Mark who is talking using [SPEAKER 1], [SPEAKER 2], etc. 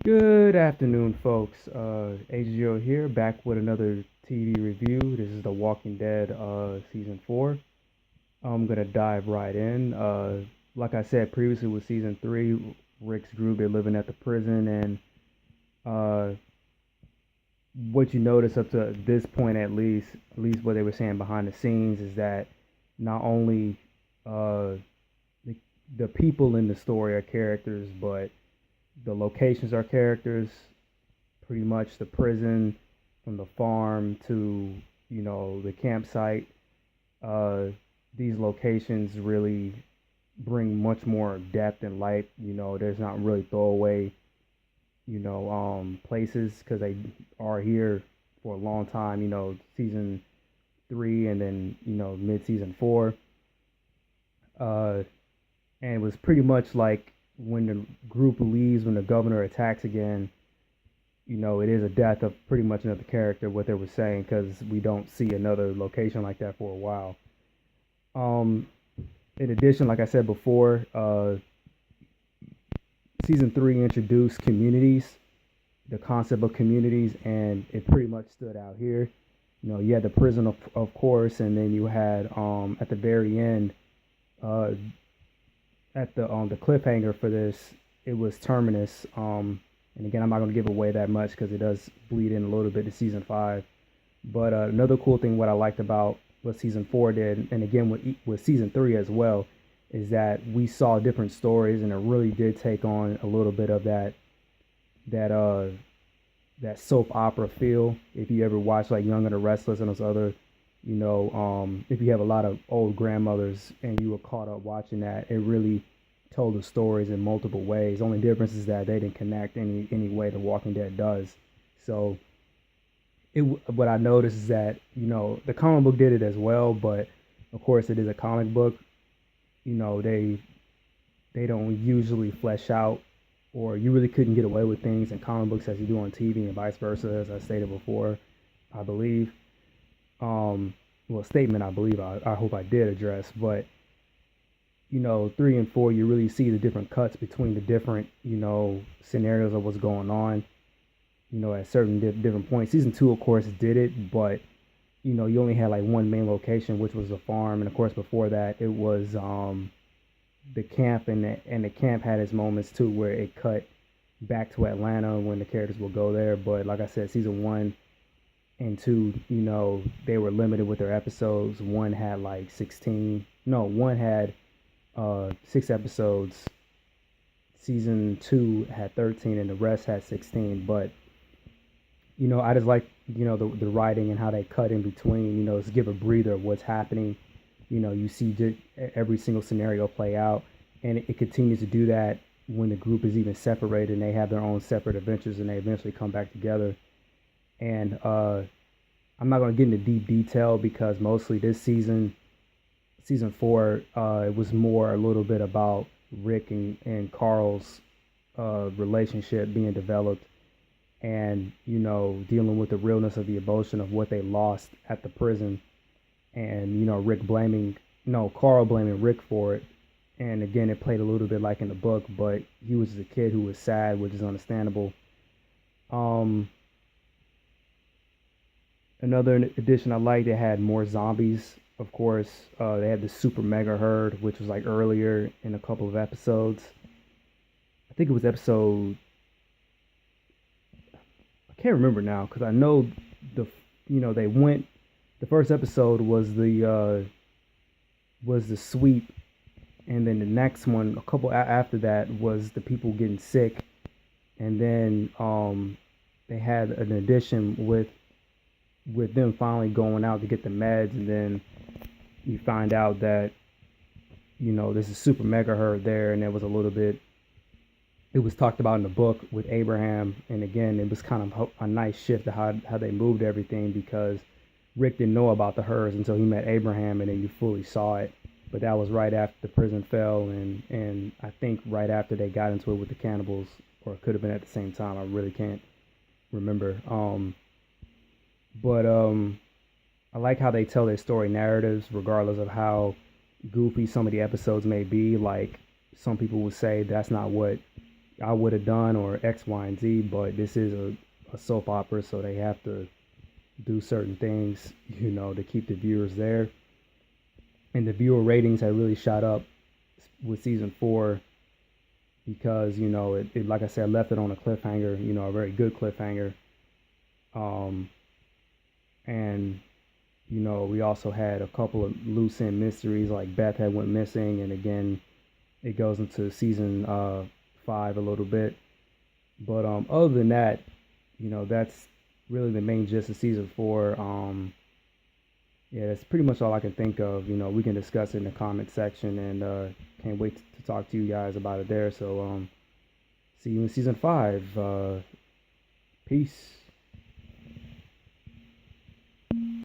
[SPEAKER 1] Good afternoon, folks. AGO here, back with another TV review. This is The Walking Dead, season four. I'm gonna dive right in. Like I said previously with season three, Rick's group they're living at the prison, and uh, what you notice up to this point, at least what they were saying behind the scenes, is that not only uh, the, the people in the story are characters, but the locations are characters. Pretty much the prison, from the farm to the campsite. Uh, these locations really bring much more depth and light. There's not really throwaway places because they are here for a long time. Season three and then mid season four. Uh, and it was pretty much like when the group leaves, when the governor attacks again, it is a death of pretty much another character, what they were saying, because we don't see another location like that for a while. Um, in addition, like I said before, season three introduced communities, the concept of communities, and it pretty much stood out here. You had the prison, of course, and then you had at the very end, uh, at the cliffhanger for this, it was Terminus. And again, I'm not going to give away that much because it does bleed in a little bit to season five. But another cool thing, what I liked about what season four did, and again with season three as well, is that we saw different stories, and it really did take on a little bit of that uh that soap opera feel. If you ever watch like Young and the Restless and those other, if you have a lot of old grandmothers and you were caught up watching that, it really told the stories in multiple ways. The only difference is that they didn't connect any way The Walking Dead does. So what I noticed is that the comic book did it as well, but of course it is a comic book. They don't usually flesh out, or you really couldn't get away with things in comic books as you do on TV and vice versa, as I stated before, I believe. Well, statement I believe I hope I did address, but three and four, you really see the different cuts between the different, scenarios of what's going on, at certain different points. Season two, of course, did it, but, you only had like one main location, which was the farm. And of course, before that, it was the camp, and the camp had its moments too, where it cut back to Atlanta when the characters will go there. But like I said, season one and two, they were limited with their episodes. One had like 16, no, one had 6 episodes. Season two had 13, and the rest had 16. But I just like the writing and how they cut in between. To give a breather of what's happening. You see every single scenario play out, and it continues to do that when the group is even separated and they have their own separate adventures, and they eventually come back together. And I'm not going to get into deep detail because mostly this season four, it was more a little bit about Rick and Carl's relationship being developed, and dealing with the realness of the emotion of what they lost at the prison, and Rick blaming no Carl blaming Rick for it. And again, it played a little bit like in the book, but he was a kid who was sad, which is understandable. um Another addition I liked, they had more zombies, of course. They had the super mega herd, which was like earlier in a couple of episodes. I think it was episode, I can't remember now because I know the they went, the first episode was the sweep, and then the next one, a couple after that, was the people getting sick, and then they had an addition with them finally going out to get the meds, and then you find out that there's a super mega herd there, and there was a little bit, it was talked about in the book with Abraham. And again, it was kind of a nice shift to how they moved everything, because Rick didn't know about the herds until he met Abraham, and then you fully saw it. But that was right after the prison fell, and I think right after they got into it with the cannibals, or it could have been at the same time. I really can't remember. But I like how they tell their story narratives, regardless of how goofy some of the episodes may be. Like, some people would say that's not what I would have done, or X, Y, and Z. But this is a soap opera, so they have to do certain things, to keep the viewers there. And the viewer ratings have really shot up with season 4 because it like I said, left it on a cliffhanger, a very good cliffhanger. Um, and we also had a couple of loose end mysteries, like Beth had went missing, and again, it goes into season 5 a little bit. But other than that, that's really the main gist of season 4. Yeah, that's pretty much all I can think of. We can discuss it in the comment section, and can't wait to talk to you guys about it there. So see you in season 5. Peace.